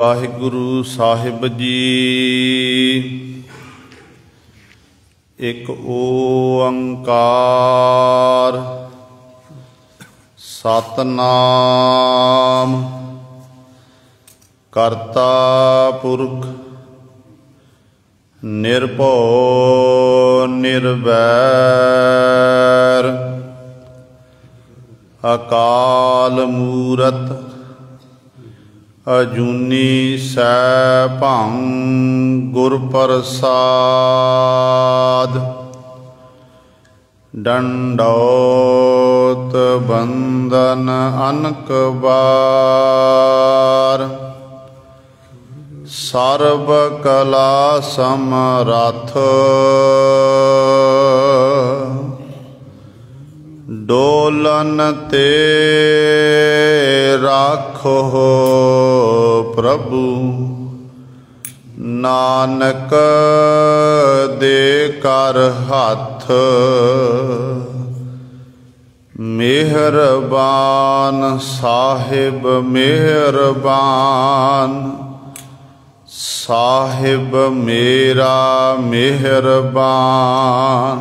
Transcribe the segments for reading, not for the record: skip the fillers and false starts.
ਵਾਹਿਗੁਰੂ ਸਾਹਿਬ ਜੀ। ਇੱਕ ਓੰਕਾਰ ਸਤਨਾਮ ਕਰਤਾ ਪੁਰਖ ਨਿਰਭਉ ਨਿਰਵੈਰ ਅਕਾਲ ਮੂਰਤ ਅਜੂਨੀ ਸੈਭੰ ਗੁਰ ਪ੍ਰਸਾਦ। ਡੰਡੌਤ ਬੰਦਨ ਅਨਕ ਬਾਰ ਸਰਬ ਕਲਾ ਸਮਰੱਥ ਡੋਲਨ ਤੇ ਰਾਖੋ ਪ੍ਰਭੂ ਨਾਨਕ ਦੇ ਕਰ ਹੱਥ ਮਿਹਰਬਾਨ ਸਾਹਿਬ ਮਿਹਰਬਾਨ ਸਾਹਿਬ ਮੇਰਾ ਮਿਹਰਬਾਨ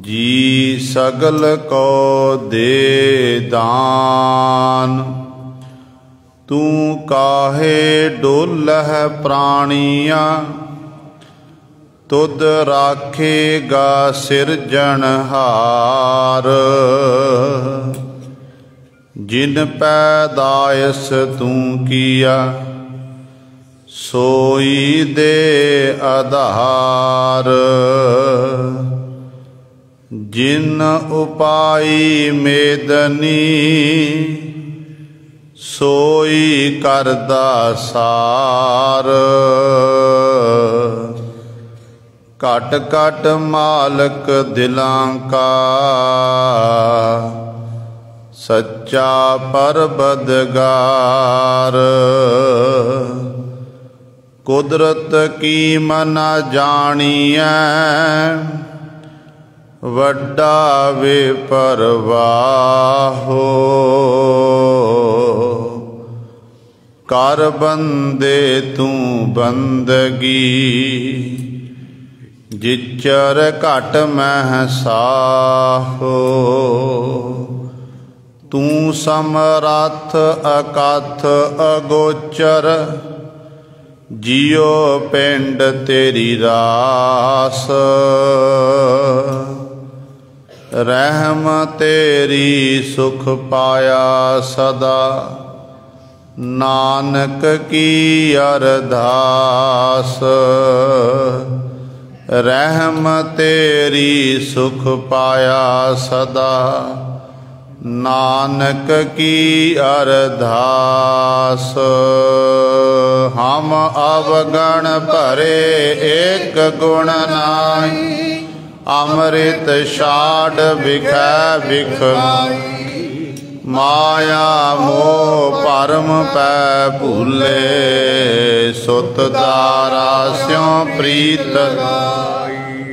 ਜੀ ਸਗਲ ਕੋ ਦੇ ਦਾਨ। ਤੂੰ ਕਾਹੇ ਡੋਲਹਿ ਪ੍ਰਾਣੀਆਂ ਤੁਧ ਰਾਖੇਗਾ ਸਿਰਜਣਹਾਰ। ਜਿਨ ਪੈਦਾਇਸ਼ ਤੂੰ ਕੀਆ ਸੋਈ ਦੇ ਆਧਾਰ। ਜਿਨ ਉਪਾਈ ਮੇਦਨੀ ਸੋਈ ਕਰਦਾ ਸਾਰ। ਘਟ ਘਟ ਮਾਲਕ ਦਿਲਾਂ ਕਾ ਸੱਚਾ ਪਰਬਦਗਾਰ। ਕੁਦਰਤ ਕੀ ਮਨਾ ਜਾਣੀਐ ਵੱਡਾ ਬੇਪਰਵਾਹੋ। ਕਰ ਬੰਦੇ ਤੂੰ ਬੰਦਗੀ ਜਿਚਰ ਘਟ ਮਹਿ ਸਾਹੋ। ਤੂੰ ਸਮਰੱਥ ਅਕਥ ਅਗੋਚਰ ਜਿਉ ਪਿੰਡ ਤੇਰੀ ਰਾਸ। ਰਹਿਮ ਤੇਰੀ ਸੁਖ ਪਾਇਆ ਸਦਾ ਨਾਨਕ ਕੀ ਅਰਦਾਸ। ਰਹਿਮ ਤੇਰੀ ਸੁਖ ਪਾਇਆ ਸਦਾ ਨਾਨਕ ਕੀ ਅਰਦਾਸ। ਹਮ ਅਵਗਣ ਭਰੇ ਏਕ ਗੁਣ ਨਾਹੀ ਅੰਮ੍ਰਿਤ ਛਾੜ ਬਿਖੈ ਬਿਖ। ਮਾਇਆ ਮੋਹ ਭਰਮ ਪੈ ਭੂਲੇ ਸੁਤ ਦਾਰਾ ਸਿਉ ਪ੍ਰੀਤ।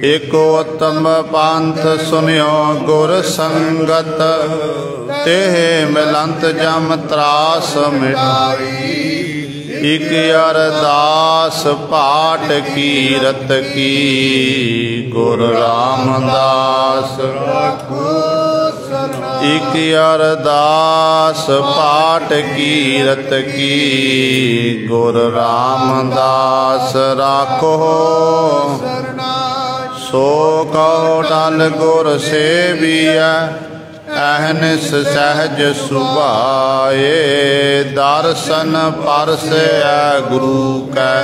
ਇਕ ਉਤਮ ਪੰਥ ਸੁਨਿਓ ਗੁਰ ਸੰਗਤ ਤੇਹ ਮਿਲੰਤ ਜਮ ਤਰਾਸ ਮਿਟਾਈ। ਇਕ ਅਰਦਾਸ ਪਾਠ ਕੀਰਤ ਕੀ ਗੁਰ ਰਾਮਦਾਸ। ਇਕ ਅਰਦਾਸ ਪਾਠ ਕੀਰਤ ਕੀ ਗੁਰ ਰਾਮਦਾਸ। ਰਾਖੋ ਸੋ ਕਉ ਟਲ ਗੁਰ ਸੇਵੀਐ ਅਹਨਿਸ ਸਹਿਜ ਸੁਭਾਏ। ਦਰਸ਼ਨ ਪਰਸੈ ਗੁਰੂ ਕੈ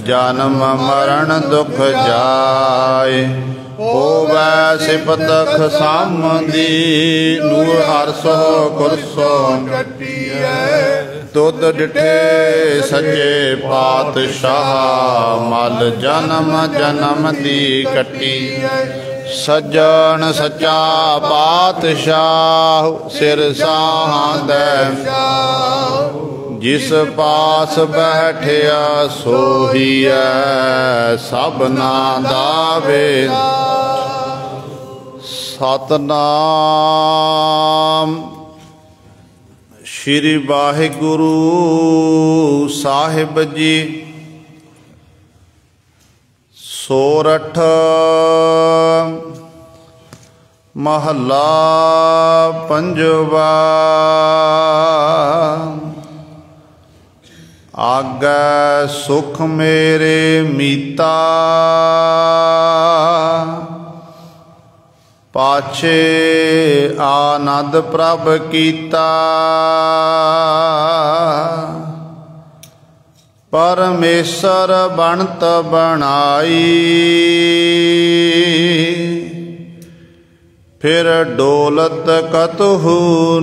ਜਨਮ ਮਰਨ ਦੁਖ ਜਾਏ। ਹੋਵੈ ਸਿਫਤ ਖਸਾਮਦੀ ਨੂਰ ਹਰਸੋ ਕੁਰਸੋ ਤੁਧ ਡਿਠੇ ਸੱਚੇ ਪਾਤਸ਼ਾਹ। ਮਲ ਜਨਮ ਜਨਮ ਦੀ ਕੱਟੀ ਸੱਜਣ ਸੱਚਾ ਪਾਤਸ਼ਾਹ। ਸਿਰ ਸਾਹਾਂਦੈ ਜਿਸ ਪਾਸ ਬੈਠਿਆ ਸੋਹੀਐ ਸਭਨਾ ਦਾ ਵੇਦ। ਸਤਨਾਮ श्री वाहिगुरु साहिब जी। सोरठ महला पंजवा। आगै सुख मेरे मीता, पाछे आनंद प्रभ कीता। परमेश्वर बनत बनाई, फिर डोलत कतहु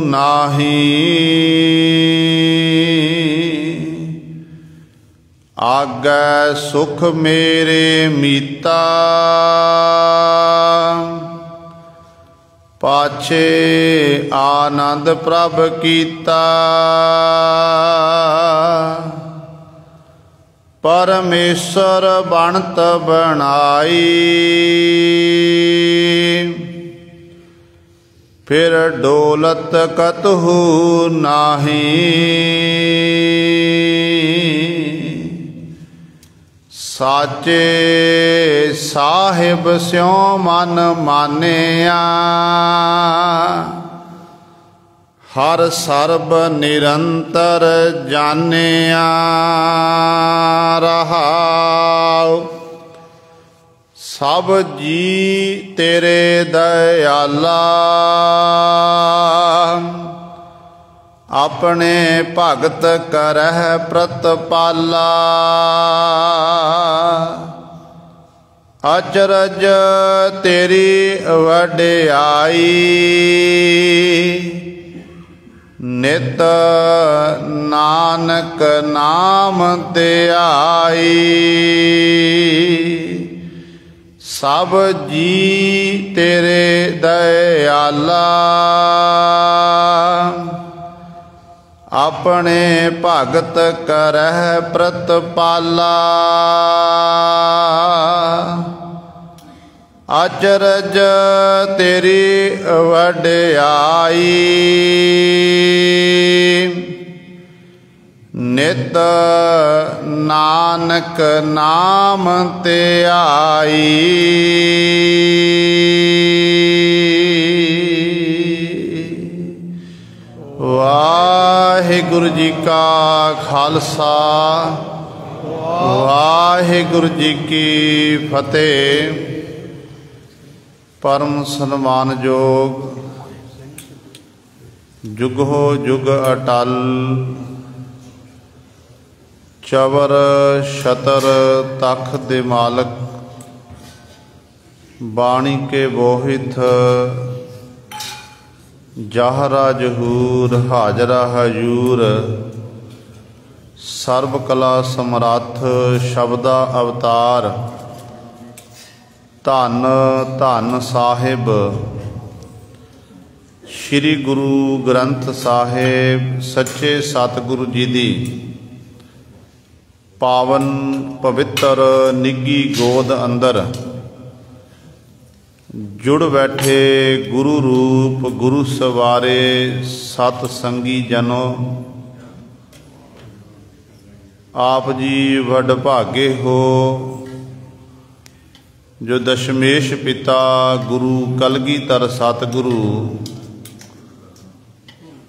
नाही। आगै सुख मेरे मीता, पाछे आनंद प्रभ कीता। परमेश्वर बनत बनाई, फिर डोलत कतहु नाही। साचे साहिब स्यों मन मानिया, हर सर्ब निरंतर जानिया। रहाओ सब जी तेरे दयाला, अपने भगत करह प्रतिपाला। अचरज तेरी वडियाई, नित नानक नाम ध्याई। सब जी तेरे दयाला, अपने भगत करह प्रतिपाला। अचरज तेरी वडियाई, नित नानक नाम ध्याई। वाहिगुरु जी का खालसा, वाहिगुरु जी की फतेह। परम सन्मानयोग जुगो जुग अटल, चवर छतर तख दे मालक। बाणी के बोहित जाहरा जहूर, हाजरा हजूर। सर्व कला समरथ शब्दा अवतार। धन धन साहिब श्री गुरु ग्रंथ साहिब सच्चे सतगुरु जी दी पावन पवित्र निगी गोद अंदर जुड़ बैठे गुरु रूप गुरु सवारे सत संगी जनो। आप जी वड भागे हो जो दशमेश पिता गुरु कलगीधर सतगुरु।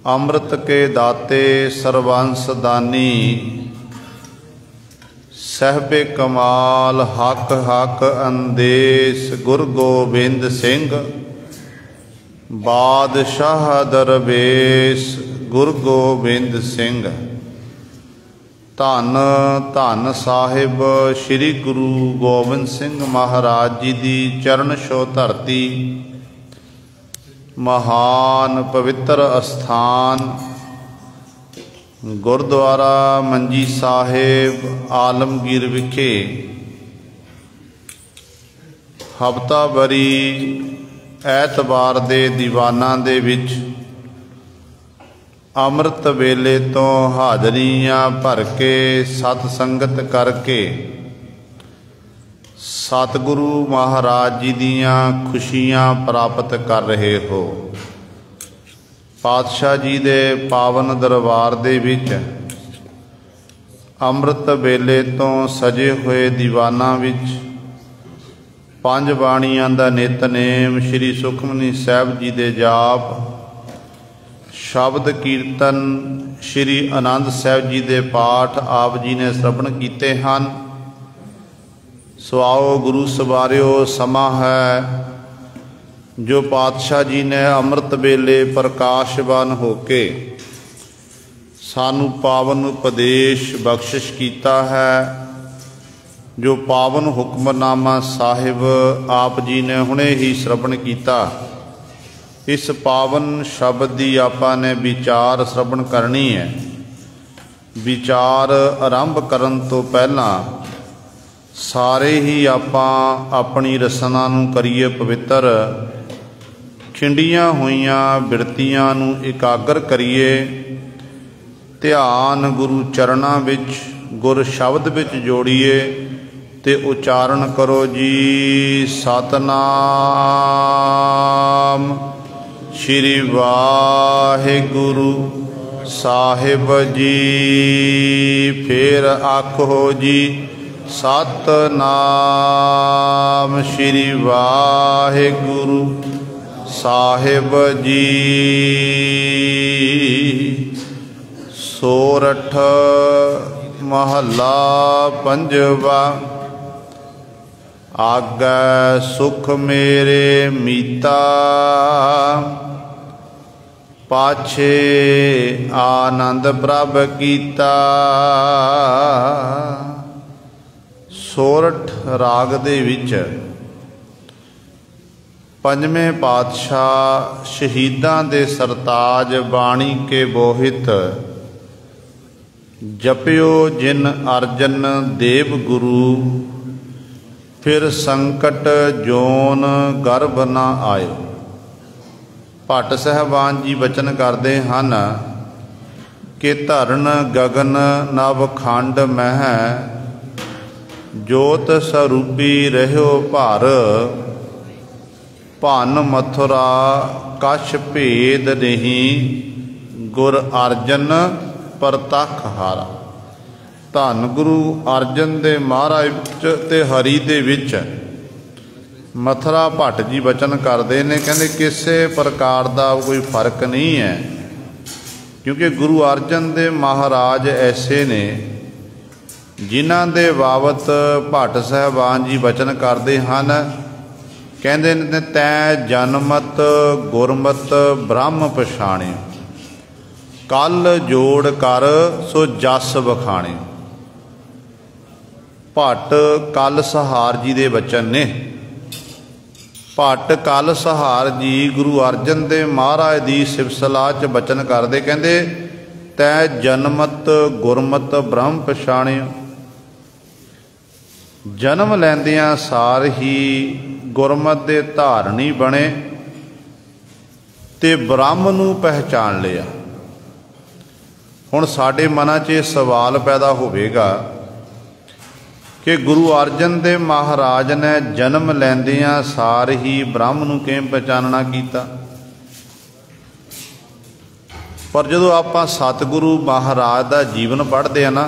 अमृत के दाते सर्वांस दानी, सहबे कमाल हक हक अंदेश। गुरु गोबिंद सिंह बादशाह दरवेश, गुरु गोबिंद सिंह। धन धन साहिब श्री गुरु गोबिंद सिंह महाराज जी दी चरण छो धरती। महान पवित्र अस्थान गुरुद्वारा मंजी साहिब आलमगीर विखे हफ्तावारी ऐतवार दे दीवाना दे विच अमृत वेले तो हाजरियां भर के सत संगत करके सतगुरु महाराज जी दियां खुशियां प्राप्त कर रहे हो। पातशाह जी दे पावन दरबार दे विच अमृत वेले तो सजे हुए दीवाना विच पंज बाणियां दा नितनेम, श्री सुखमनी साहिब जी दे जाप, शब्द कीर्तन, श्री आनंद साहिब जी दे पाठ आप जी ने श्रवण कीते हैं। सो आओ गुरु सवारियो, समा है जो पातशाह जी ने अमृत वेले प्रकाशवान होके सानू पावन उपदेश बख्शिश किया है। जो पावन हुक्मनामा साहिब आप जी ने हुणे ही श्रवण किया, इस पावन शब्द की आपां ने विचार श्रवण करनी है। विचार आरंभ करन तो पहला सारे ही आपां अपनी रसना नूं करिए पवित्र, खिंडियां होइयां बिरतियां नूं एकागर करिए। ध्यान गुरु चरणां विच गुर शब्द विच जोड़िए ते उचारण करो जी। सतनाम श्री वाहिगुरु साहिब जी। फिर आखो जी सतनाम श्री वाहिगुरु साहिब जी। सोरठ महला पंजवा। आगै सुख मेरे मीता, पाछे आनंद प्रभ कीता। सोरठ राग दे विच पंजवें पातशाह शहीदां दे सरताज बाणी के बोहित जपियो जिन अर्जन देव गुरु, फिर संकट जोन गर्भ ना आयो। भट्ट साहबान जी बचन करते हैं कि धरन गगन नव खंड मह, जोत स्वरूपी रहो भार। भन मथुरा कछ भेद नहीं, गुर अर्जन परतख हारा। धन गुरु अर्जन दे महाराज ते हरि दे विच मथुरा भट्ट जी बचन करते हैं, कहते किसी प्रकार का कोई फर्क नहीं है, क्योंकि गुरु अर्जन दे महाराज ऐसे ने जिन्हां दे बाबत भट्ट साहबान जी बचन करते हैं। कहते ने तै जनमत गुरमत ब्रह्म पछाणे, कल जोड़ कर सो जस बखाणे। भट्ट कल सहार जी दे बचन ने। भट्ट कल सहार जी गुरु अर्जन देव महाराज की सिफसला च बचन करते, कहते तै जनमत गुरमत ब्रह्म पछाणे। जन्म लैंदियां सार ही गुरमत दे धारणी बने ते ब्रह्म नूं पहचान लिया। हुण साडे मनां 'च सवाल पैदा होवेगा कि गुरु अर्जन देव महाराज ने जन्म लैंदियां सार ही ब्रह्म नूं किवें पहचानना कीता। पर जदों आपां सतगुरु महाराज दा जीवन पढ़दे आ ना,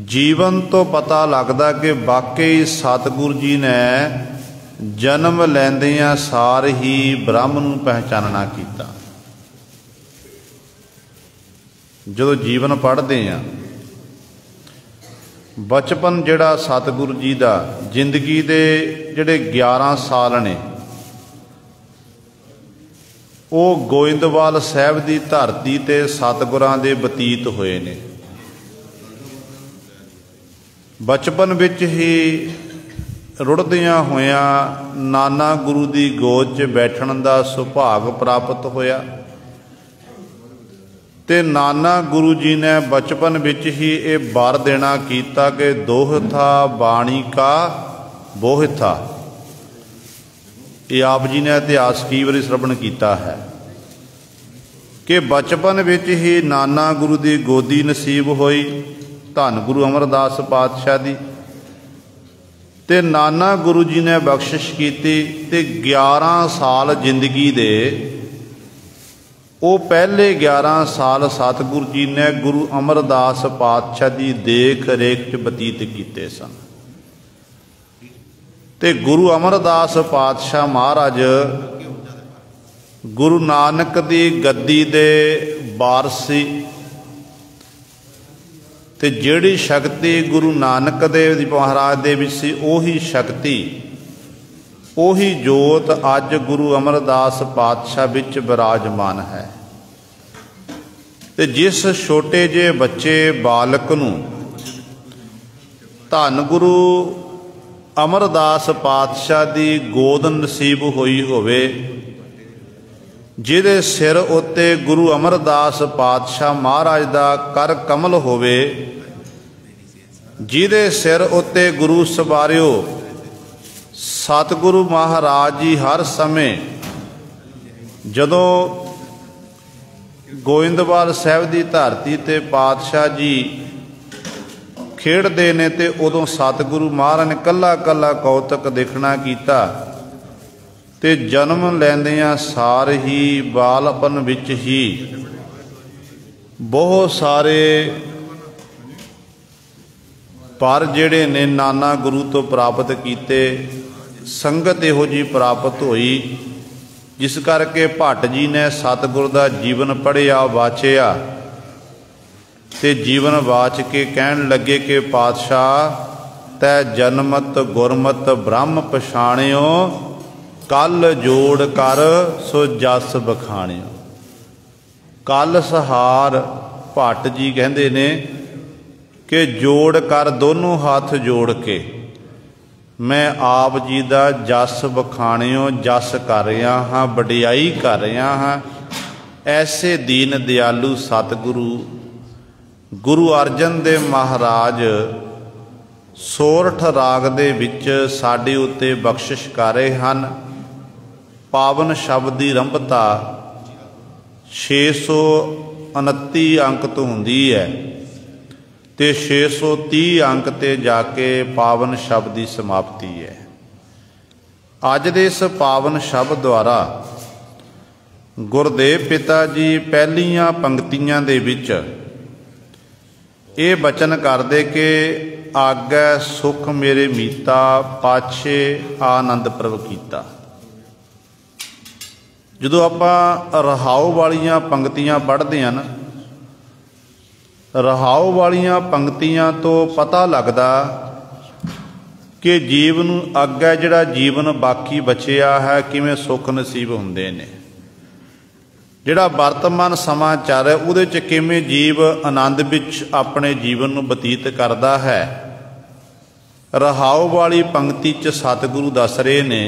जीवन तो पता लगता कि वाकई सतगुरु जी ने जन्म लैंदियां सार ही ब्रह्म नूं पहचानना कीता। जदों जीवन पढ़ते हैं, बचपन जिहड़ा सतगुरु जी का जिंदगी दे जिहड़े 11 साल ने वो गोइंदवाल साहिब की धरती ते सतगुरां दे बतीत होए ने। बचपन विच ही रुड़दियां होया नाना गुरु की गोद च बैठण का सुभाग प्राप्त होया ते नाना गुरु जी ने बचपन विच ही ये वर देना कीता कि दोहथा बाणी का बोहथा। ये आप जी ने इतिहास कई बार श्रवण किया है कि बचपन विच ही नाना गुरु की गोदी नसीब होई, धन गुरु अमरदास पातशाह दी, ते नाना गुरु जी ने बख्शिश की ते 11 साल जिंदगी दे वो पहले 11 साल सतगुरु जी ने गुरु अमरदास पातशाह की देख रेख च बतीत किए सन। ते गुरु अमरदास पातशाह महाराज गुरु नानक की गद्दी दे वारस सी। ते जिहड़ी शक्ति गुरु नानक देव महाराज दे विच सी, ओही शक्ति ओही जोत अज गुरु अमरदास पातशाह विच विराजमान है। ते जिस छोटे जे बच्चे बालक नूं धन गुरु अमरदास पातशाह की गोद नसीब हुई होवे, जिहदे सिर उत्ते गुरु अमरदास पातशाह महाराज का कर कमल होवे, जिहदे सिर उत्ते गुरु सवारियो सतगुरु महाराज जी हर समय जदों गोइंदवाल साहब की धरती ते पातशाह जी खेडदे ने, ते उदों सतगुरु महाराज ने कला कला कौतक देखना कीता। ते जन्म लैंदियां सार ही बालपन विच ही बहुत सारे पर जिहड़े ने नाना गुरु तो प्राप्त कीते, संगत इहो जी प्राप्त हुई, जिस करके भट्ट जी ने सतगुर का जीवन पढ़िया वाचिया। ते जीवन वाच के कहन लगे कि पातशाह तै जन्मत गुरमत ब्रह्म पछाणियो, कल जोड़ कर सो जस बखाणियो। कल सहार भट्ट जी कहते ने कि जोड़ कर दोनों हाथ जोड़ के मैं आप जी का जस बखाणियो, जस कर रहा हाँ, वडियाई कर रहा हाँ। ऐसे दीन दयालु सतगुरु गुरु अर्जन देव महाराज सोरठ राग दे विच साडे उत्ते बख्शिश कर रहे हैं। पावन शब्द की रंभता 629 अंक तो हुंदी है, ते 630 अंक ते जाके पावन शब्द की समाप्ति है। अज दे इस पावन शब्द द्वारा गुरदेव पिता जी पहलियां पंक्तियां दे विच ये बचन करदे कि आगै सुख मेरे मीता, पाछे आनंद प्रभ कीता। जदों आपां रहाओ वालियां पंक्तियां पढ़ते हैं ना, रहाओ वालियां पंक्तियां तो पता लगदा कि जीव नूं अगे जिहड़ा जीवन बाकी बचिया है किवें सुख नसीब हुंदे ने। जिहड़ा वर्तमान समा चल रहा उहदे च किवें जीव आनंद विच अपने जीवन नूं बतीत करदा है। रहाओ वाली पंक्ति च सतगुरु दस रहे ने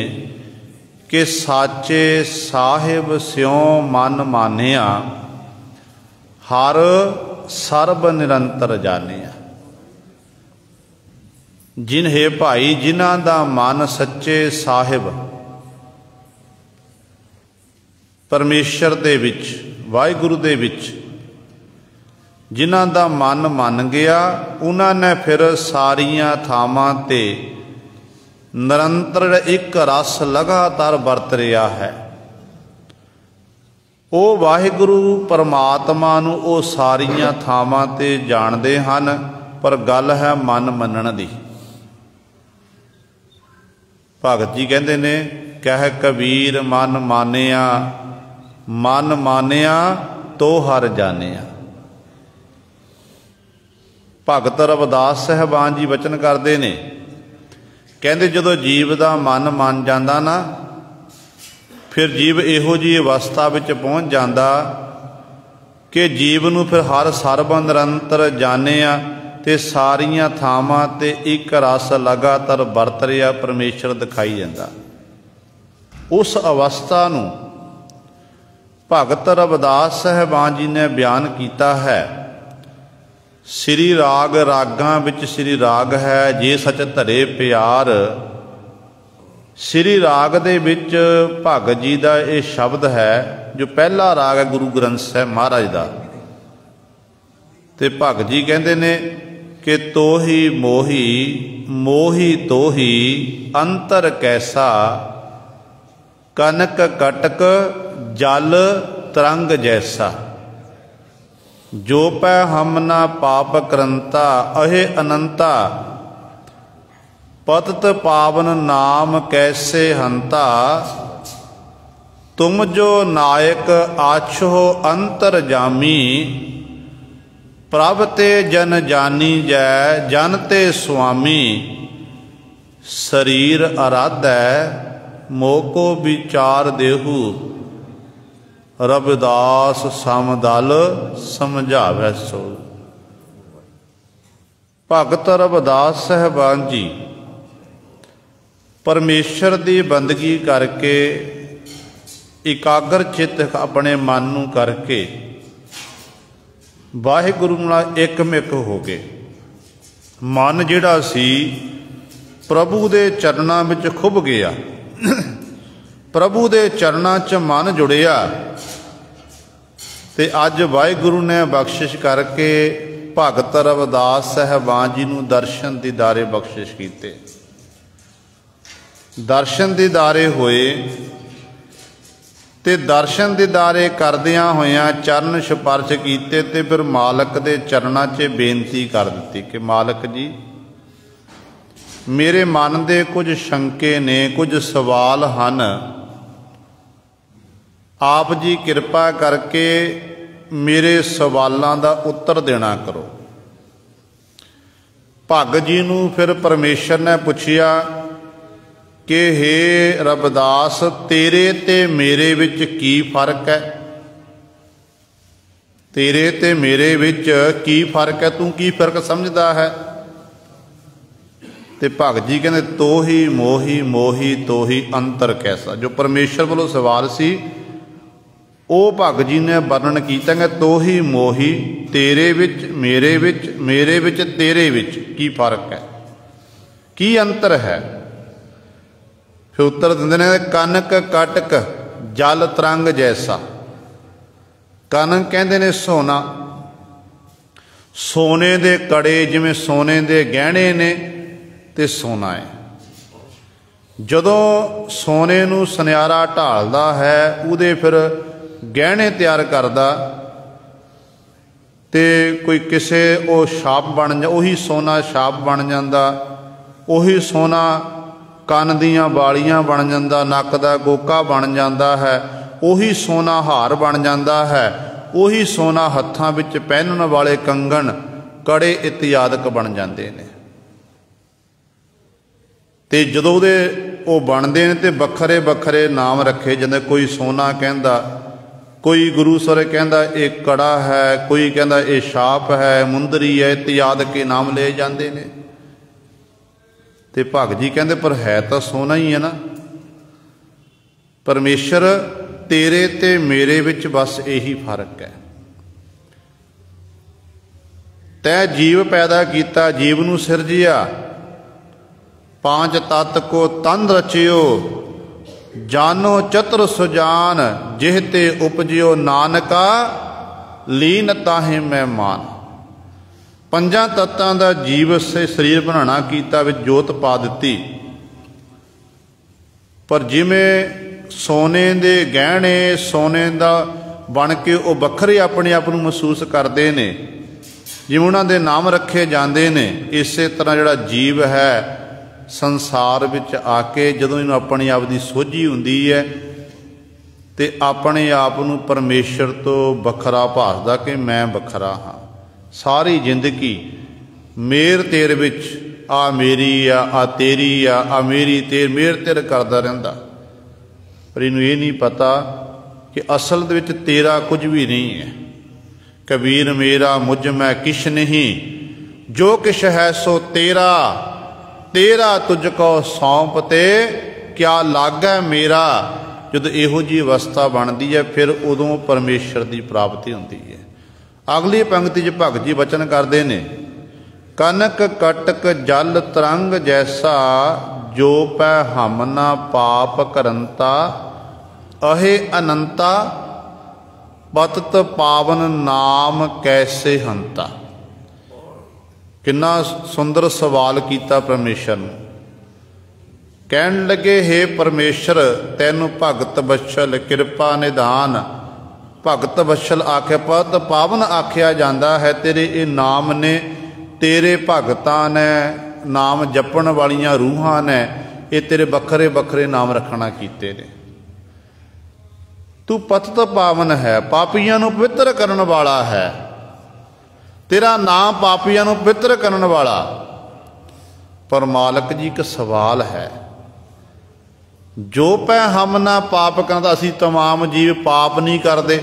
कि साचे साहिब स्यों मन मानिया, हर सर्ब निरंतर जानिया। जिन है भाई जिन्हां दा मन सच्चे साहिब परमेश्वर दे विच वाहिगुरु दे विच जिन्हां दा मन मन गया, उन्हां ने फिर सारियां थावां ते निरंतर एक रस लगातार वरत रहा है। वो वाहिगुरु परमात्मा नूं वो सारियां थावां ते जाणदे हन, पर गल है मन मनण दी। भगत जी कहते ने कह कबीर मन मानिया, मन मानिया तो हर जानिया। भगत रविदास साहबान जी वचन करते ने, कहते जदों जीव का मन मन जाता ना, फिर जीव इहो जी अवस्था विच पहुँच जाता कि जीव नूं फिर हर सर्ब निरंतर जानिया ते सारियां थावां ते एक रस लगातार वरत रहा परमेश्वर दिखाई जाता। उस अवस्था नूं भगत रविदास साहबान जी ने बयान किया है। श्री राग रागां विच श्री राग है जे सच धरे प्यार। श्री राग दे विच भगत जी का यह शब्द है जो पहला राग है गुरु ग्रंथ साहिब महाराज का। ते भगत जी कहते ने कि तोही मोही मोही तोही अंतर कैसा, कनक कटक जल तरंग जैसा। जो पै हम ना पाप करंता अहे अनंता, पतत पावन नाम कैसे हंता। तुम जो नायक आछो अंतर जामी, प्रभ ते जन जानी जय जन ते स्वामी। शरीर आराधै मोको विचार देहु, रविदास समदल समझावै सो। भगत रविदास साहबान जी परमेश्वर की बंदगी करके इकागर चित अपने मन नूं करके वाहिगुरू नाल एकमिक हो गए। मन जिहड़ा सी प्रभु दे चरणां विच खुभ गया, प्रभु दे चरणां च मन जुड़िया ते अज वाहिगुरू ने बख्शिश करके भगत रविदास साहबान जी नूं दर्शन दीदारे बख्शिश कीते। दर्शन दीदारे होए ते दर्शन दीदारे करदियां होइयां चरण स्पर्श कीते ते फिर मालक दे चरणां 'च बेनती कर दित्ती कि मालक जी मेरे मन दे कुछ शंके ने, कुछ सवाल हन, आप जी किरपा करके मेरे सवालों का उत्तर देना करो। भगत जी नूं फिर परमेश्वर ने पुछया कि हे रविदास तेरे ते मेरे विच की फर्क है, तेरे ते मेरे विच की फर्क है, तू की फर्क समझदा है। ते भगत जी कहते तो ही मोही मोही तो ही अंतर कैसा। जो परमेश्वर वालों सवाल सी वो भगत जी ने वर्णन किया कि तो ही मोही तेरे विच मेरे विच तेरे विच की फर्क है, की अंतर है। फिर उत्तर देंदे ने कनक कटक जल तरंग जैसा। कनक कहते ने सोना, सोने दे कड़े जिवें सोने दे गहने ने ते सोना है। जदों सोने नूं सुनियारा ढालदा है उहदे फिर गहने तैयार करदा ते कोई किसे वो छाप बन जा, उही सोना छाप बन जांदा, उही सोना ਕੰਨ ਦੀਆਂ ਵਾਲੀਆਂ बन जाता, नक का गोका बन जाता है, उही सोना हार बन जाता है, उही सोना हत्थां विच पहनण वाले कंगन कड़े इत्यादक बन जाते हैं। ते जदों दे वो बनते हैं तो वखरे वखरे नाम रखे जाते। कोई सोना कहंदा, कोई गुरु सर कहंदा ये कड़ा है, कोई कहंदा ये छाप है, मुंदरी है, इत्यादि के नाम ले जाते हैं। ते भगत जी कहते पर है तो सोना ही है ना। परमेश्वर तेरे ते मेरे विच बस यही फर्क है। तै जीव पैदा किया, जीव नूं सिरजिया, पांच तत्त को तन रचियो, जानो चतुर सुजान जिहते उपजियो, नानका लीन ताहे मैं मान। पंजा तत्तां दा जीव से शरीर बनाना कीता, विच जोत पा दित्ती। पर जिवें सोने दे गहने सोने दा बन के वो वखरे अपने आप नूं महसूस करते हैं, जिवें उन्हां दे नाम रखे जाते हैं, इस तरह जिहड़ा जीव है संसार विच आके जदों इहनूं अपने आप की सोझी हुंदी है ते अपने आप नूं परमेश्वर तो वखरा भासदा कि मैं वखरा हाँ। सारी जिंदगी मेर तेर विच आ मेरी आ तेरी आ मेरी तेर मेर तेर करता रहिंदा। पर इनू ये नहीं पता कि असल दे विच तेरा कुछ भी नहीं है। कबीर मेरा मुझ में किश नहीं, जो किश है सो तेरा, तेरा तुझको सौंपते क्या लागै मेरा। जदों इहो जी अवस्था बनती है फिर उदों परमेश्वर की प्राप्ति होती है। अगली पंक्ति च भगत जी वचन करते हैं, कनक कटक जल तरंग जैसा, जो पै हम ना पाप करंता अहे अनंता, पतत पावन नाम कैसे हंता। कितना सुंदर सवाल किया परमेश्वर ने। कहन लगे हे परमेश्वर तैनू भगत बछल कृपा निधान, भगत वत्सल आखे पत पावन आख्या जाता है। तेरे ये नाम ने, तेरे भगतां ने, नाम जपण वालियां रूहां ने, ये तेरे बखरे बखरे नाम रखना कीते ने। तू पतित पावन है, पापियां नूं पवित्र करन वाला है। तेरा नाम पापियां नूं पवित्र करन वाला। पर मालक जी एक सवाल है, जो पै हम ना पाप करता, असी तमाम जीव पाप नहीं करते,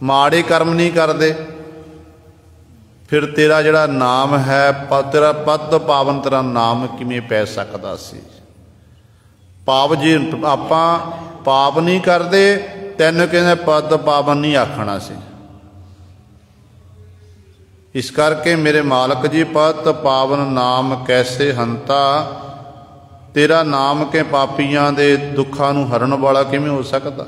माड़े कर्म नहीं करते, फिर तेरा जिहड़ा नाम है, तेरा पद पावन तेरा नाम किवें पै सकदा सी? पाप जी आपां पाप नहीं करते, तैनूं कहंदे पद पावन नहीं आखना सी। इस करके मेरे मालक जी पत पावन नाम कैसे हंता, तेरा नाम के पापियां दे दुखां नूं हरण वाला किवें हो सकदा?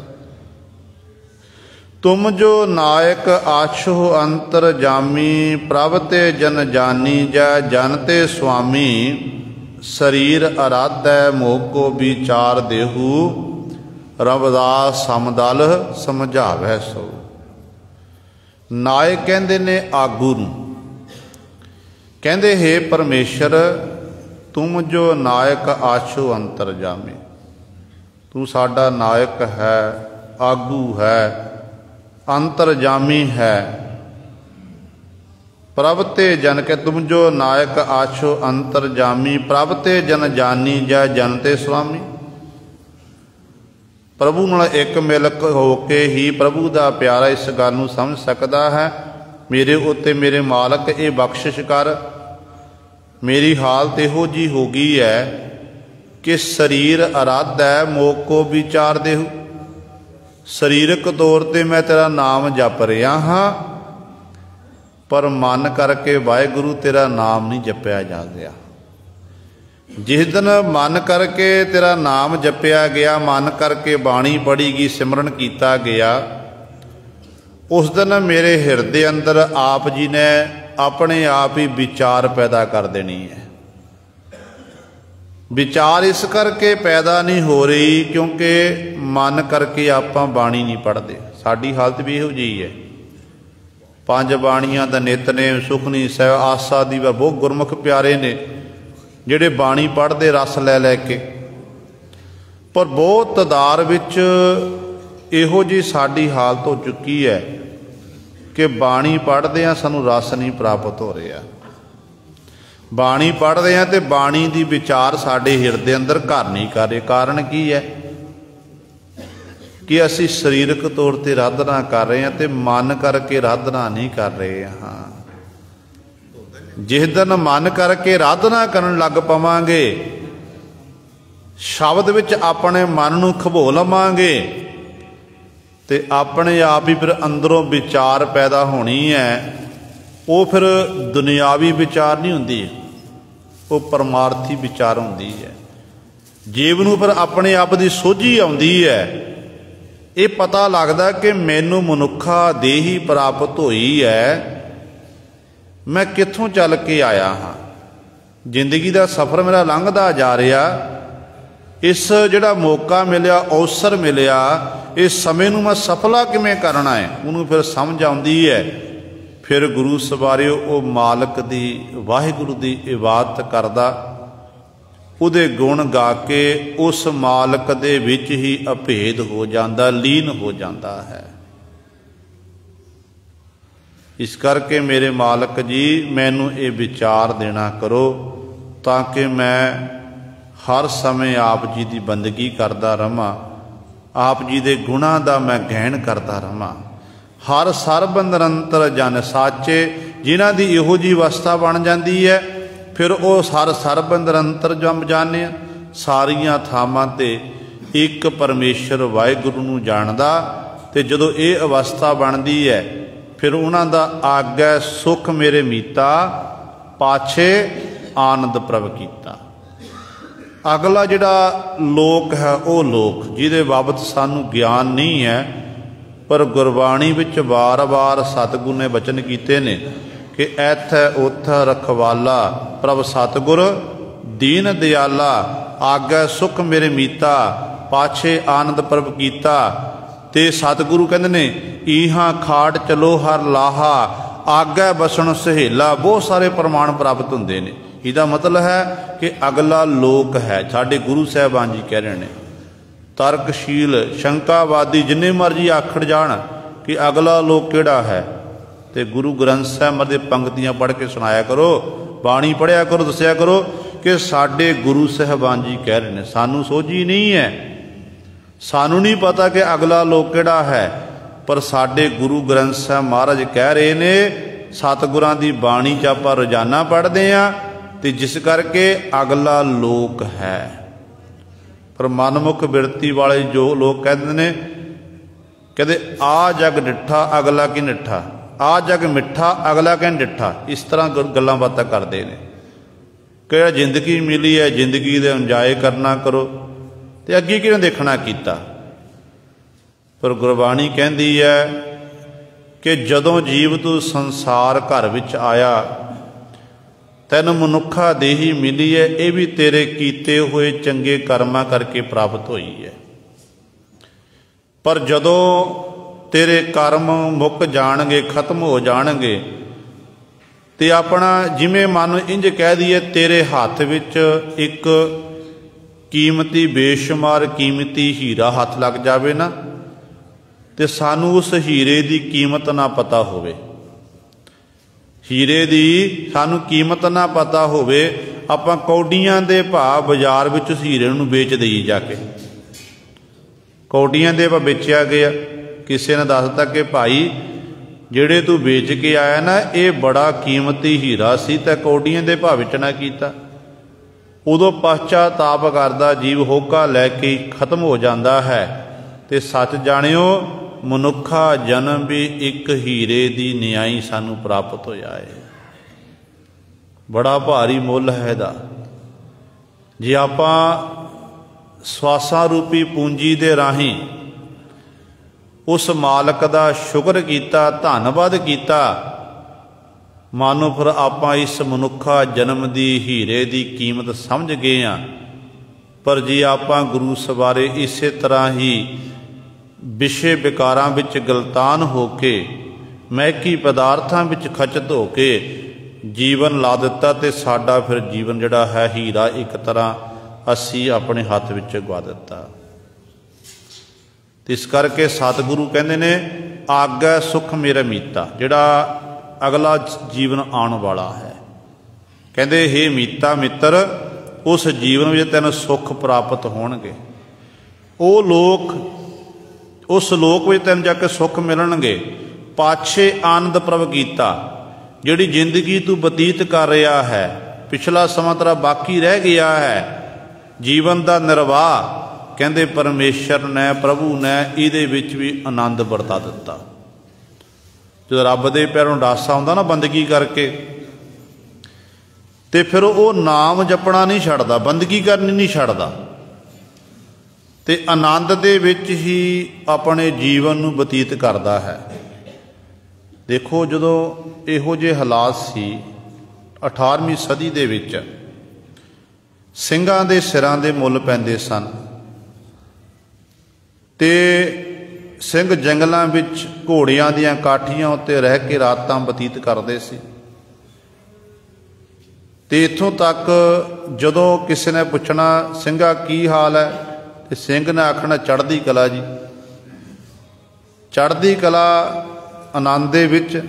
तुम जो नायक आछो अंतर जामी, प्रभ ते जन जानी जै जनते स्वामी। शरीर आराधै मोह को विचार देहू, रविदास समदल समझावै सो। नायक कहंदे ने आगू नूं, कहंदे हे परमेश्वर तुम जो नायक आछो अंतर जामी, तू साडा नायक है, आगू है, अंतरजामी है। प्रभ ते जन के तुम जो नायक आछो अंतरजामी, प्रभ ते जन जानी जै जनते स्वामी। प्रभु नाल एक मिल होके ही प्रभु दा प्यारा इस गल नूं समझ सकदा है। मेरे उत्ते मेरे मालक ये बख्शिश कर। मेरी हालत इहो जी हो गई है कि शरीर आराध है, मोह को विचार देहू। शरीरक तौर पर मैं तेरा नाम जप रहा हाँ, पर मन करके वाहिगुरु तेरा नाम नहीं जपया जा रहा। जिस दिन मन करके तेरा नाम जपया गया, मन करके बाणी पढ़ी गई, सिमरन किया गया, उस दिन मेरे हिरदे अंदर आप जी ने अपने आप ही विचार पैदा कर देनी है। विचार इस करके पैदा नहीं हो रही क्योंकि मन करके आपां बाणी नहीं पढ़ते। साडी हालत भी इहो जी है। पंज बाणियां दा नितनेम सुखनी सहब आसा दी वा बहुत गुरमुख प्यारे ने जिहड़े बाणी पढ़ते रस लै लैके, पर बहुत तादाद विच इहो जी साडी हालत हो चुकी है कि बाणी पढ़ते हैं सानू रस नहीं प्राप्त हो रहा। बाणी पढ़ते हैं तो बाणी दी विचार साडे हिरदे अंदर घर नहीं कर रहे। कारण की है कि असी शरीरक तौर पर आराधना कर रहे हैं तो मन करके आराधना नहीं कर रहे। हाँ, जिस दिन मन करके आराधना करन लग पवांगे, शब्द विच अपने मन नूं खबो लवांगे तो अपने आप ही फिर अंदरों विचार पैदा होनी है। वो फिर दुनियावी विचार नहीं हुंदी, वो परमार्थी विचार हुंदी है। जीव नूं फिर अपने आप की सोझी आउंदी है। ये पता लगदा कि मैनू मनुखा देही प्राप्त होई है, मैं कित्थों चल के आया हाँ। जिंदगी का सफ़र मेरा लंघदा जा रहा। इस जिहड़ा मौका मिलिया, अवसर मिलिया, इस समय नूं मैं सफला किवें करना है, उन्होंने फिर समझ आउंदी है। फिर गुरु सवारियो वो मालक दी वाहिगुरु दी इबादत करदा, उहदे गुण गा के उस मालक दे विच ही अभेद हो जाता, लीन हो जाता है। इस करके मेरे मालक जी मैनू ये विचार देना करो ताकि मैं हर समय आप जी की बंदगी करता रहां, आप जी के गुणां का मैं गहन करता रहां। हर सर्ब निरंतर जन साचे, जिन्हां दी इहो जी अवस्था बन जाती है, फिर वो हर सर्ब निरंतर जम जाने सारियां थावां ते एक परमेश्वर वाहिगुरु नूं जानदा। ते जदों ये अवस्था बनती है फिर उन्हां दा आगे सुख मेरे मीता, पाछे आनंद प्रभ कीता। अगला जिहड़ा लोक है वो लोक जिहदे बाबत सानू ज्ञान नहीं है, पर गुरबाणी विच वार वार सतगुर ने वचन कीते ने कि ऐथ उथ रखवाला प्रभ सतगुर दीन दयाला, आगे सुख मेरे मीता, पाछे आनंद प्रभ कीता। ਤੇ ਸਤਿਗੁਰੂ ਕਹਿੰਦੇ ਨੇ ਈਹਾਂ ਖਾਟ ਚਲੋ ਹਰ ਲਾਹਾ ਆਗੈ ਬਸਣ ਸਹੇਲਾ। ਬਹੁਤ ਸਾਰੇ ਪ੍ਰਮਾਣ ਪ੍ਰਾਪਤ ਹੁੰਦੇ ਨੇ। ਇਹਦਾ ਮਤਲਬ ਹੈ ਕਿ ਅਗਲਾ ਲੋਕ ਹੈ। ਸਾਡੇ ਗੁਰੂ ਸਾਹਿਬਾਨ ਜੀ ਕਹਿ ਰਹੇ ਨੇ ਤਰਕਸ਼ੀਲ ਸ਼ੰਕਾਵਾਦੀ ਜਿੰਨੇ ਮਰਜੀ ਆਖੜ ਜਾਣ ਕਿ ਅਗਲਾ ਲੋਕ ਕਿਹੜਾ ਹੈ, ਤੇ ਗੁਰੂ ਗ੍ਰੰਥ ਸਾਹਿਬ ਦੇ ਪੰਕਤੀਆਂ ਪੜ੍ਹ ਕੇ ਸੁਣਾਇਆ ਕਰੋ, ਬਾਣੀ ਪੜ੍ਹਿਆ ਕਰੋ, ਦੱਸਿਆ ਕਰੋ ਕਿ ਸਾਡੇ ਗੁਰੂ ਸਾਹਿਬਾਨ ਜੀ ਕਹਿ ਰਹੇ ਨੇ। ਸਾਨੂੰ ਸੋਝੀ ਨਹੀਂ ਹੈ, ਸਾਨੂੰ ਨਹੀਂ ਪਤਾ ਕਿ ਅਗਲਾ ਲੋਕ ਕਿਹੜਾ ਹੈ, ਪਰ ਸਾਡੇ ਗੁਰੂ ਗ੍ਰੰਥ ਸਾਹਿਬ ਮਹਾਰਾਜ ਕਹਿ ਰਹੇ ਨੇ। ਸਤਿਗੁਰਾਂ ਦੀ ਬਾਣੀ 'ਚ ਆਪਾਂ ਰੋਜ਼ਾਨਾ ਪੜ੍ਹਦੇ ਹਾਂ, ਤੇ ਜਿਸ ਕਰਕੇ ਅਗਲਾ ਲੋਕ ਹੈ। ਪਰ ਮਨਮੁਖ ਬਿਰਤੀ ਵਾਲੇ ਜੋ ਲੋਕ ਕਹਿੰਦੇ ਨੇ, ਕਹਿੰਦੇ ਆ ਜਗ ਡਿੱਠਾ ਅਗਲਾ ਕੀ ਨਿੱਠਾ, ਆ ਜਗ ਮਿੱਠਾ ਅਗਲਾ ਕਹਿ ਡਿੱਠਾ। ਇਸ ਤਰ੍ਹਾਂ ਗੱਲਾਂ ਬਾਤਾਂ ਕਰਦੇ ਨੇ ਕਿ ਜ਼ਿੰਦਗੀ ਮਿਲੀ ਹੈ, ਜ਼ਿੰਦਗੀ ਦੇ ਇੰਜੋਏ ਕਰਨਾ ਕਰੋ, ਤੇ ਅੱਗੇ ਕਿਹਨੇ ਦੇਖਣਾ ਕੀਤਾ। ਪਰ ਗੁਰਬਾਣੀ ਕਹਿੰਦੀ ਹੈ ਕਿ ਜਦੋਂ ਜੀਵ ਤੂੰ ਸੰਸਾਰ ਘਰ ਵਿੱਚ ਆਇਆ, ਤੈਨੂੰ ਮਨੁੱਖਾ ਦੇਹੀ ਮਿਲੀ ਹੈ, ਇਹ ਵੀ ਤੇਰੇ ਕੀਤੇ ਹੋਏ ਚੰਗੇ ਕਰਮਾਂ ਕਰਕੇ ਪ੍ਰਾਪਤ ਹੋਈ ਹੈ। ਪਰ ਜਦੋਂ ਤੇਰੇ ਕਰਮ ਮੁੱਕ ਜਾਣਗੇ, ਖਤਮ ਹੋ ਜਾਣਗੇ, ਤੇ ਆਪਣਾ ਜਿਵੇਂ ਮਨ ਇੰਝ ਕਹਿ ਦਈਏ ਤੇਰੇ ਹੱਥ ਵਿੱਚ ਇੱਕ ਕੀਮਤੀ ਬੇਸ਼ੁਮਾਰ ਕੀਮਤੀ ਹੀਰਾ ਹੱਥ ਲੱਗ ਜਾਵੇ ਨਾ, ਤੇ ਸਾਨੂੰ ਉਸ ਹੀਰੇ ਦੀ ਕੀਮਤ ਨਾ ਪਤਾ ਹੋਵੇ, ਹੀਰੇ ਦੀ ਸਾਨੂੰ ਕੀਮਤ ਨਾ ਪਤਾ ਹੋਵੇ, ਆਪਾਂ ਕੌਡੀਆਂ ਦੇ ਭਾਅ ਬਾਜ਼ਾਰ ਵਿੱਚ ਉਸ ਹੀਰੇ ਨੂੰ ਵੇਚ ਦੇਈ ਜਾ ਕੇ। ਕੌਡੀਆਂ ਦੇ ਭਾਅ ਵੇਚਿਆ ਗਿਆ, ਕਿਸੇ ਨੇ ਦੱਸ ਦਿੱਤਾ ਕਿ ਭਾਈ ਜਿਹੜੇ ਤੂੰ ਵੇਚ ਕੇ ਆਇਆ ਨਾ, ਇਹ ਬੜਾ ਕੀਮਤੀ ਹੀਰਾ ਸੀ, ਤਾਂ ਕੌਡੀਆਂ ਦੇ ਭਾਅ ਵੇਚਣਾ ਕੀਤਾ। ਉਦੋਂ ਪਛਤਾਪ ਕਰਦਾ ਜੀਵ, ਹੋਕਾ ਲੈ ਕੇ ਖਤਮ ਹੋ ਜਾਂਦਾ ਹੈ। ਤੇ ਸੱਚ ਜਾਣਿਓ ਮਨੁੱਖਾ ਜਨਮ ਵੀ ਇੱਕ ਹੀਰੇ ਦੀ ਨਿਆਈ ਸਾਨੂੰ ਪ੍ਰਾਪਤ ਹੋਇਆ ਹੈ। ਬੜਾ ਭਾਰੀ ਮੁੱਲ ਹੈ ਇਹਦਾ। ਜੇ ਆਪਾਂ ਸਵਾਸਾਂ ਰੂਪੀ ਪੂੰਜੀ ਦੇ ਰਾਹੀਂ ਉਸ ਮਾਲਕ ਦਾ ਸ਼ੁਕਰ ਕੀਤਾ, ਧੰਨਵਾਦ ਕੀਤਾ, ਮਾਨੋ ਫਿਰ ਆਪਾਂ ਇਸ ਮਨੁੱਖਾ ਜਨਮ ਦੀ ਹੀਰੇ ਦੀ ਕੀਮਤ ਸਮਝ ਗਏ ਹਾਂ। ਪਰ ਜੇ ਆਪਾਂ ਗੁਰੂ ਸਵਾਰੇ ਇਸੇ ਤਰ੍ਹਾਂ ਹੀ ਵਿਸ਼ੇ ਵਿਕਾਰਾਂ ਵਿੱਚ ਗਲਤਾਨ ਹੋ ਕੇ, ਮਹਿਕੀ ਪਦਾਰਥਾਂ ਵਿੱਚ ਖਚਤ ਹੋ ਕੇ ਜੀਵਨ ਲਾ ਦਿੱਤਾ, ਤੇ ਸਾਡਾ ਫਿਰ ਜੀਵਨ ਜਿਹੜਾ ਹੈ ਹੀਰਾ ਇੱਕ ਤਰ੍ਹਾਂ ਅਸੀਂ ਆਪਣੇ ਹੱਥ ਵਿੱਚ ਗਵਾ ਦਿੱਤਾ। ਇਸ ਕਰਕੇ ਸਤਿਗੁਰੂ ਕਹਿੰਦੇ ਨੇ ਆਗੈ ਸੁਖ ਮੇਰਾ ਮੀਤਾ, ਜਿਹੜਾ ਅਗਲਾ ਜੀਵਨ ਆਉਣ ਵਾਲਾ ਹੈ। ਕਹਿੰਦੇ ਹੇ ਮੀਤਾ ਮਿੱਤਰ, ਉਸ ਜੀਵਨ ਵਿੱਚ ਤੈਨੂੰ ਸੁੱਖ ਪ੍ਰਾਪਤ ਹੋਣਗੇ। ਉਹ ਲੋਕ, ਉਸ ਲੋਕ ਵਿੱਚ ਤੈਨੂੰ ਜਾ ਕੇ ਸੁੱਖ ਮਿਲਣਗੇ। ਪਾਛੇ ਆਨੰਦ ਪ੍ਰਭ ਕੀਤਾ, ਜਿਹੜੀ ਜ਼ਿੰਦਗੀ ਤੂੰ ਬਤੀਤ ਕਰ ਰਿਹਾ ਹੈ, ਪਿਛਲਾ ਸਮਾਂ ਤੇਰਾ ਬਾਕੀ ਰਹਿ ਗਿਆ ਹੈ ਜੀਵਨ ਦਾ ਨਿਰਵਾਹ, ਕਹਿੰਦੇ ਪਰਮੇਸ਼ਰ ਨੇ, ਪ੍ਰਭੂ ਨੇ ਇਹਦੇ ਵਿੱਚ ਵੀ ਆਨੰਦ ਵਰਤਾ ਦਿੱਤਾ। ਜਦੋਂ ਰੱਬ ਦੇ ਪੈਰੋਂ ਡਾਸਾ ਆਉਂਦਾ ਨਾ ਬੰਦਗੀ ਕਰਕੇ, ਤੇ ਫਿਰ ਉਹ ਨਾਮ ਜਪਣਾ ਨਹੀਂ ਛੱਡਦਾ, ਬੰਦਗੀ ਕਰਨੀ ਨਹੀਂ ਛੱਡਦਾ, ਤੇ ਆਨੰਦ ਦੇ ਵਿੱਚ ਹੀ ਆਪਣੇ ਜੀਵਨ ਨੂੰ ਬਤੀਤ ਕਰਦਾ ਹੈ। ਦੇਖੋ ਜਦੋਂ ਇਹੋ ਜਿਹੇ ਹਾਲਾਤ ਸੀ 18ਵੀਂ ਸਦੀ ਦੇ ਵਿੱਚ, ਸਿੰਘਾਂ ਦੇ ਸਿਰਾਂ ਦੇ ਮੁੱਲ ਪੈਂਦੇ ਸਨ, ਤੇ ਸਿੰਘ ਜੰਗਲਾਂ ਵਿੱਚ ਘੋੜਿਆਂ ਦੀਆਂ ਕਾਠੀਆਂ ਉੱਤੇ ਰਹਿ ਕੇ ਰਾਤਾਂ ਬਤੀਤ ਕਰਦੇ ਸੀ। ਤੇ ਇੱਥੋਂ ਤੱਕ ਜਦੋਂ ਕਿਸੇ ਨੇ ਪੁੱਛਣਾ ਸਿੰਘਾ ਕੀ ਹਾਲ ਹੈ, ਤੇ ਸਿੰਘ ਨੇ ਆਖਣਾ ਚੜ੍ਹਦੀ ਕਲਾ ਜੀ, ਚੜ੍ਹਦੀ ਕਲਾ ਆਨੰਦ ਦੇ ਵਿੱਚ।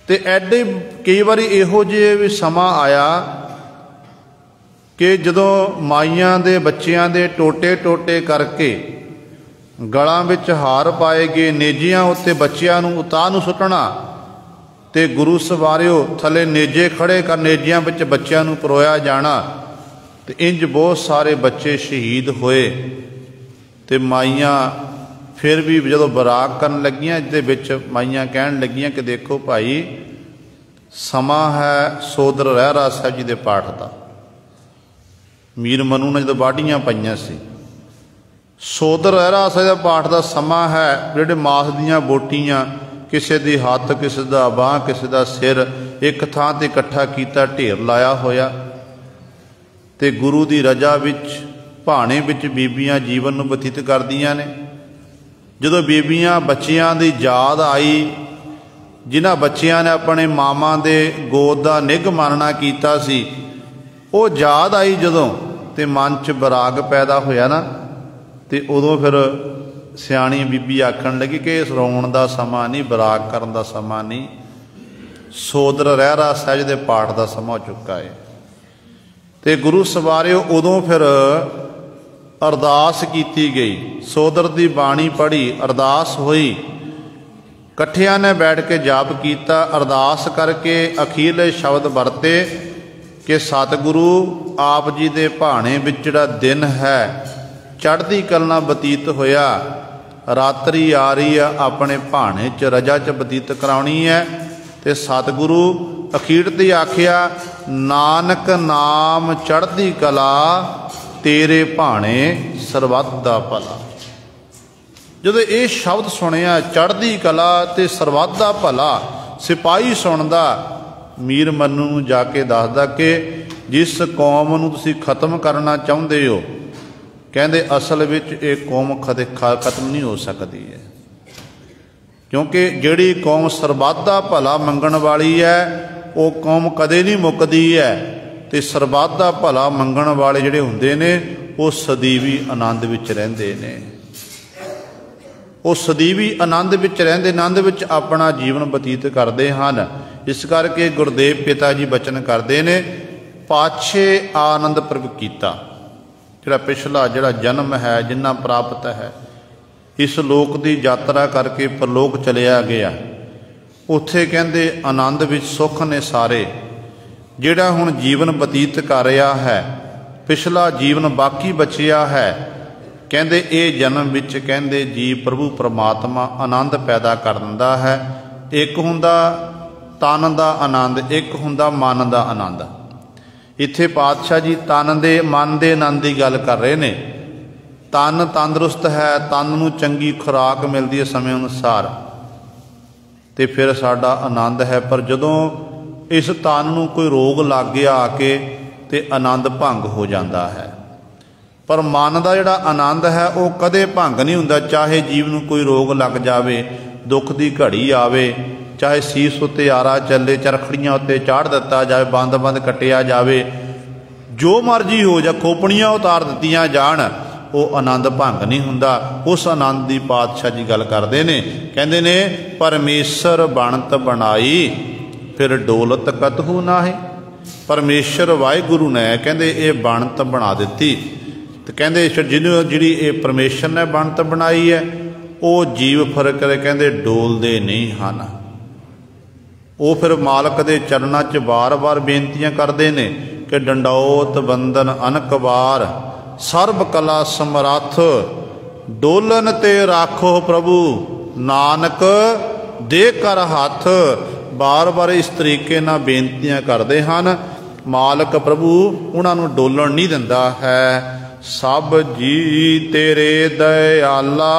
ਤੇ ਐਡੇ ਕਈ ਵਾਰੀ ਇਹੋ ਜਿਹੇ ਵੀ ਸਮਾਂ ਆਇਆ ਕਿ ਜਦੋਂ ਮਾਈਆਂ ਦੇ ਬੱਚਿਆਂ ਦੇ ਟੋਟੇ ਟੋਟੇ ਕਰਕੇ ਗਲਾਂ ਵਿੱਚ ਹਾਰ ਪਾਏ ਗਏ, ਨੇਜਿਆਂ ਉੱਤੇ ਬੱਚਿਆਂ ਨੂੰ ਉਤਾਹ ਨੂੰ ਸੁੱਟਣਾ, ਤੇ ਗੁਰੂ ਸਵਾਰਿਓ ਥੱਲੇ ਨੇਜੇ ਖੜੇ ਕਰ, ਨੇਜਿਆਂ ਵਿੱਚ ਬੱਚਿਆਂ ਨੂੰ ਪਰੋਇਆ ਜਾਣਾ, ਤੇ ਇੰਜ ਬਹੁਤ ਸਾਰੇ ਬੱਚੇ ਸ਼ਹੀਦ ਹੋਏ। ਤੇ ਮਾਈਆਂ ਫਿਰ ਵੀ ਜਦੋਂ ਬਰਾਕ ਕਰਨ ਲੱਗੀਆਂ, ਇਹਦੇ ਵਿੱਚ ਮਾਈਆਂ ਕਹਿਣ ਲੱਗੀਆਂ ਕਿ ਦੇਖੋ ਭਾਈ, ਸਮਾਂ ਹੈ ਸੋਦਰ ਰਹਿਰਾ ਸਾਹਿਬ ਜੀ ਦੇ ਪਾਠ ਦਾ। ਮੀਰ ਮਨੂ ਨੇ ਜਦੋਂ ਵਾਢੀਆਂ ਪਾਈਆਂ ਸੀ, ਸੋਦਰ ਰਹਿਰਾ ਸਾਹਿਬ ਦਾ ਪਾਠ ਦਾ ਸਮਾਂ ਹੈ। ਜਿਹੜੇ ਮਾਸ ਦੀਆਂ ਬੋਟੀਆਂ, ਕਿਸੇ ਦੀ ਹੱਥ, ਕਿਸੇ ਦਾ ਬਾਂਹ, ਕਿਸੇ ਦਾ ਸਿਰ, ਇੱਕ ਥਾਂ ਤੇ ਇਕੱਠਾ ਕੀਤਾ, ਢੇਰ ਲਾਇਆ ਹੋਇਆ, ਤੇ ਗੁਰੂ ਦੀ ਰਜਾ ਵਿੱਚ ਭਾਣੇ ਵਿੱਚ ਬੀਬੀਆਂ ਜੀਵਨ ਨੂੰ ਬਤੀਤ ਕਰਦੀਆਂ ਨੇ। ਜਦੋਂ ਬੀਬੀਆਂ ਬੱਚਿਆਂ ਦੀ ਯਾਦ ਆਈ, ਜਿਨ੍ਹਾਂ ਬੱਚਿਆਂ ਨੇ ਆਪਣੇ ਮਾਵਾਂ ਦੇ ਗੋਦ ਦਾ ਨਿੱਘ ਮਾਣਨਾ ਕੀਤਾ ਸੀ, ਉਹ ਯਾਦ ਆਈ ਜਦੋਂ, ਤੇ ਮਨ 'ਚ ਬਰਾਗ ਪੈਦਾ ਹੋਇਆ ਨਾ, ਤੇ ਉਦੋਂ ਫਿਰ ਸਿਆਣੀ ਬੀਬੀ ਆਖਣ ਲੱਗੀ ਕਿ ਇਸ ਰੋਣ ਦਾ ਸਮਾਂ ਨਹੀਂ, ਬਰਾਗ ਕਰਨ ਦਾ ਸਮਾਂ ਨਹੀਂ, ਸੋਦਰ ਰਹਿਰਾ ਸਹਿਜ ਦੇ ਪਾਠ ਦਾ ਸਮਾਂ ਹੋ ਚੁੱਕਾ ਹੈ। ਤੇ ਗੁਰੂ ਸਵਾਰਿਓ ਉਦੋਂ ਫਿਰ ਅਰਦਾਸ ਕੀਤੀ ਗਈ, ਸੋਦਰ ਦੀ ਬਾਣੀ ਪੜ੍ਹੀ, ਅਰਦਾਸ ਹੋਈ, ਇਕੱਠਿਆਂ ਨੇ ਬੈਠ ਕੇ ਜਾਪ ਕੀਤਾ। ਅਰਦਾਸ ਕਰਕੇ ਅਖੀਰਲੇ ਸ਼ਬਦ ਵਰਤੇ ਕਿ ਸਤਿਗੁਰੂ ਆਪ ਜੀ ਦੇ ਭਾਣੇ ਵਿੱਚ ਜਿਹੜਾ ਦਿਨ ਹੈ ਚੜ੍ਹਦੀ ਕਲਾ ਨਾਲ ਬਤੀਤ ਹੋਇਆ, ਰਾਤਰੀ ਆ ਰਹੀ ਆ, ਆਪਣੇ ਭਾਣੇ 'ਚ ਰਜਾ 'ਚ ਬਤੀਤ ਕਰਾਉਣੀ ਹੈ। ਤੇ ਸਤਿਗੁਰੂ ਅਖੀਰ ਤੇ ਆਖਿਆ, ਨਾਨਕ ਨਾਮ ਚੜ੍ਹਦੀ ਕਲਾ, ਤੇਰੇ ਭਾਣੇ ਸਰਬੱਤ ਦਾ ਭਲਾ। ਜਦੋਂ ਇਹ ਸ਼ਬਦ ਸੁਣਿਆ, ਚੜ੍ਹਦੀ ਕਲਾ ਤੇ ਸਰਬੱਤ ਦਾ ਭਲਾ, ਸਿਪਾਹੀ ਸੁਣਦਾ ਮੀਰ ਮਨੂੰ ਨੂੰ ਜਾ ਕੇ ਦੱਸਦਾ ਕਿ ਜਿਸ ਕੌਮ ਨੂੰ ਤੁਸੀਂ ਖਤਮ ਕਰਨਾ ਚਾਹੁੰਦੇ ਹੋ, ਕਹਿੰਦੇ ਅਸਲ ਵਿੱਚ ਇਹ ਕੌਮ ਕਦੇ ਖਤਮ ਨਹੀਂ ਹੋ ਸਕਦੀ ਹੈ, ਕਿਉਂਕਿ ਜਿਹੜੀ ਕੌਮ ਸਰਬੱਤ ਦਾ ਭਲਾ ਮੰਗਣ ਵਾਲੀ ਹੈ, ਉਹ ਕੌਮ ਕਦੇ ਨਹੀਂ ਮੁੱਕਦੀ ਹੈ। ਤੇ ਸਰਬੱਤ ਦਾ ਭਲਾ ਮੰਗਣ ਵਾਲੇ ਜਿਹੜੇ ਹੁੰਦੇ ਨੇ, ਉਹ ਸਦੀਵੀ ਆਨੰਦ ਵਿੱਚ ਰਹਿੰਦੇ ਨੇ, ਉਹ ਸਦੀਵੀ ਆਨੰਦ ਵਿੱਚ ਰਹਿੰਦੇ, ਆਨੰਦ ਵਿੱਚ ਆਪਣਾ ਜੀਵਨ ਬਤੀਤ ਕਰਦੇ ਹਨ। ਇਸ ਕਰਕੇ ਗੁਰਦੇਵ ਪਿਤਾ ਜੀ ਬਚਨ ਕਰਦੇ ਨੇ, ਪਾਛੇ ਆਨੰਦ ਪ੍ਰਭ ਕੀਤਾ। ਜਿਹੜਾ ਪਿਛਲਾ ਜਿਹੜਾ ਜਨਮ ਹੈ, ਜਿੰਨਾ ਪ੍ਰਾਪਤ ਹੈ, ਇਸ ਲੋਕ ਦੀ ਯਾਤਰਾ ਕਰਕੇ ਪਰਲੋਕ ਚਲਿਆ ਗਿਆ, ਉੱਥੇ ਕਹਿੰਦੇ ਆਨੰਦ ਵਿੱਚ ਸੁੱਖ ਨੇ ਸਾਰੇ। ਜਿਹੜਾ ਹੁਣ ਜੀਵਨ ਬਤੀਤ ਕਰ ਰਿਹਾ ਹੈ, ਪਿਛਲਾ ਜੀਵਨ ਬਾਕੀ ਬਚਿਆ ਹੈ, ਕਹਿੰਦੇ ਇਹ ਜਨਮ ਵਿੱਚ ਕਹਿੰਦੇ ਜੀਵ ਪ੍ਰਭੂ ਪਰਮਾਤਮਾ ਆਨੰਦ ਪੈਦਾ ਕਰ ਦਿੰਦਾ ਹੈ। ਇੱਕ ਹੁੰਦਾ ਤਨ ਦਾ ਆਨੰਦ, ਇੱਕ ਹੁੰਦਾ ਮਨ ਦਾ ਆਨੰਦ। ਇੱਥੇ ਪਾਤਸ਼ਾਹ ਜੀ ਤਨ ਦੇ ਮਨ ਦੇ ਆਨੰਦ ਦੀ ਗੱਲ ਕਰ ਰਹੇ ਨੇ। ਤਨ ਤੰਦਰੁਸਤ ਹੈ, ਤਨ ਨੂੰ ਚੰਗੀ ਖੁਰਾਕ ਮਿਲਦੀ ਹੈ ਸਮੇਂ ਅਨੁਸਾਰ, ਤੇ ਫਿਰ ਸਾਡਾ ਆਨੰਦ ਹੈ। ਪਰ ਜਦੋਂ ਇਸ ਤਨ ਨੂੰ ਕੋਈ ਰੋਗ ਲੱਗ ਗਿਆ ਆ ਕੇ, ਤੇ ਆਨੰਦ ਭੰਗ ਹੋ ਜਾਂਦਾ ਹੈ। ਪਰ ਮਨ ਦਾ ਜਿਹੜਾ ਆਨੰਦ ਹੈ ਉਹ ਕਦੇ ਭੰਗ ਨਹੀਂ ਹੁੰਦਾ, ਚਾਹੇ ਜੀਵ ਨੂੰ ਕੋਈ ਰੋਗ ਲੱਗ ਜਾਵੇ, ਦੁੱਖ ਦੀ ਘੜੀ ਆਵੇ, ਚਾਹੇ ਸੀਸ ਉੱਤੇ ਆਰਾ ਚੱਲੇ, ਚਰਖੜੀਆਂ ਉੱਤੇ ਚਾੜ ਦਿੱਤਾ ਜਾਵੇ, ਬੰਦ ਬੰਦ ਕੱਟਿਆ ਜਾਵੇ, ਜੋ ਮਰਜ਼ੀ ਹੋ ਜਾ, ਖੋਪਣੀਆਂ ਉਤਾਰ ਦਿੱਤੀਆਂ ਜਾਣ, ਉਹ ਆਨੰਦ ਭੰਗ ਨਹੀਂ ਹੁੰਦਾ। ਉਸ ਆਨੰਦ ਦੀ ਪਾਤਸ਼ਾਹ ਜੀ ਗੱਲ ਕਰਦੇ ਨੇ, ਕਹਿੰਦੇ ਨੇ ਪਰਮੇਸ਼ਰ ਬਣਤ ਬਣਾਈ, ਫਿਰ ਡੋਲਤ ਕਤਹੂ ਨਾਹੀ। ਪਰਮੇਸ਼ਰ ਵਾਹਿਗੁਰੂ ਨੇ ਕਹਿੰਦੇ ਇਹ ਬਣਤ ਬਣਾ ਦਿੱਤੀ, ਤੇ ਕਹਿੰਦੇ ਜਿਹਨੂੰ ਜਿਹੜੀ ਇਹ ਪਰਮੇਸ਼ਰ ਨੇ ਬਣਤ ਬਣਾਈ ਹੈ, ਉਹ ਜੀਵ ਫਰਕ ਕਹਿੰਦੇ ਡੋਲਦੇ ਨਹੀਂ ਹਨ। ਉਹ ਫਿਰ ਮਾਲਕ ਦੇ ਚਰਨਾਂ 'ਚ ਵਾਰ-ਵਾਰ ਬੇਨਤੀਆਂ ਕਰਦੇ ਨੇ ਕਿ ਡੰਡੌਤ ਬੰਦਨ ਅਨਕਵਾਰ, ਸਰਬ ਕਲਾ ਸਮਰੱਥ, ਡੋਲਨ ਤੇ ਰਾਖੋ ਪ੍ਰਭੂ, ਨਾਨਕ ਦੇ ਕਰ ਹੱਥ। ਬਾਰ-ਬਾਰ ਇਸ ਤਰੀਕੇ ਨਾਲ ਬੇਨਤੀਆਂ ਕਰਦੇ ਹਨ। ਮਾਲਕ ਪ੍ਰਭੂ ਉਹਨਾਂ ਨੂੰ ਡੋਲਣ ਨਹੀਂ ਦਿੰਦਾ ਹੈ। ਸਭ ਜੀ ਤੇਰੇ ਦਇਆਲਾ,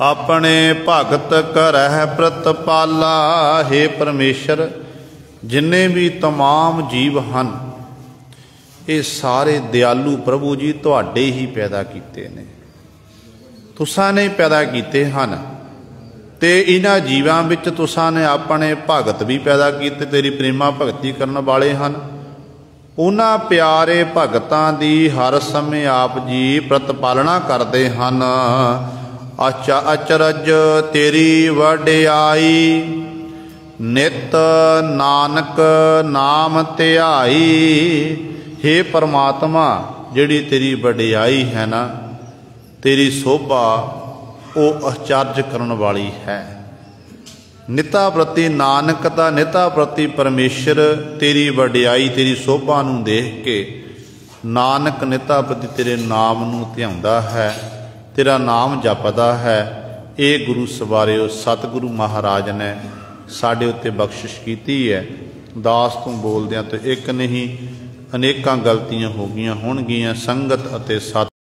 ਆਪਣੇ ਭਗਤ ਕਰਹਿ ਪ੍ਰਤਪਾਲਾ। ਹੇ ਪਰਮੇਸ਼ਰ, ਜਿੰਨੇ ਵੀ ਤਮਾਮ ਜੀਵ ਹਨ, ਇਹ ਸਾਰੇ ਦਿਆਲੂ ਪ੍ਰਭੂ ਜੀ ਤੁਹਾਡੇ ਹੀ ਪੈਦਾ ਕੀਤੇ ਨੇ, ਤੁਸਾਂ ਨੇ ਪੈਦਾ ਕੀਤੇ ਹਨ। ਤੇ ਇਹਨਾਂ ਜੀਵਾਂ ਵਿੱਚ ਤੁਸਾਂ ਨੇ ਆਪਣੇ ਭਗਤ ਵੀ ਪੈਦਾ ਕੀਤੇ, ਤੇਰੀ ਪ੍ਰੇਮਾ ਭਗਤੀ ਕਰਨ ਵਾਲੇ ਹਨ। ਉਹਨਾਂ ਪਿਆਰੇ ਭਗਤਾਂ ਦੀ ਹਰ ਸਮੇਂ ਆਪ ਜੀ ਪ੍ਰਤਪਾਲਣਾ ਕਰਦੇ ਹਨ। ਅਚਰਜ ਤੇਰੀ ਵਡਿਆਈ, ਨਿਤ ਨਾਨਕ ਨਾਮ ਧਿਆਈ। ਹੇ ਪਰਮਾਤਮਾ, ਜਿਹੜੀ ਤੇਰੀ ਵਡਿਆਈ ਹੈ ਨਾ, ਤੇਰੀ ਸੋਭਾ, ਉਹ ਅਚਰਜ ਕਰਨ ਵਾਲੀ ਹੈ। ਨਿਤਾ ਪ੍ਰਤੀ ਨਾਨਕ ਦਾ, ਨਿਤਾ ਪ੍ਰਤੀ ਪਰਮੇਸ਼ਰ ਤੇਰੀ ਵਡਿਆਈ, ਤੇਰੀ ਸੋਭਾ ਨੂੰ ਦੇਖ ਕੇ ਨਾਨਕ ਨਿਤਾ ਪ੍ਰਤੀ ਤੇਰੇ ਨਾਮ ਨੂੰ ਧਿਆਉਂਦਾ ਹੈ, ਤੇਰਾ ਨਾਮ ਜਪਦਾ ਹੈ। ਇਹ ਗੁਰੂ ਸਵਾਰਿਓ ਸਤਿਗੁਰੂ ਮਹਾਰਾਜ ਨੇ ਸਾਡੇ ਉੱਤੇ ਬਖਸ਼ਿਸ਼ ਕੀਤੀ ਹੈ। ਦਾਸ ਤੋਂ ਬੋਲਦਿਆਂ ਤੋਂ ਇੱਕ ਨਹੀਂ, ਅਨੇਕਾਂ ਗਲਤੀਆਂ ਹੋ ਗਈਆਂ ਹੋਣਗੀਆਂ। ਸੰਗਤ ਅਤੇ ਸਤ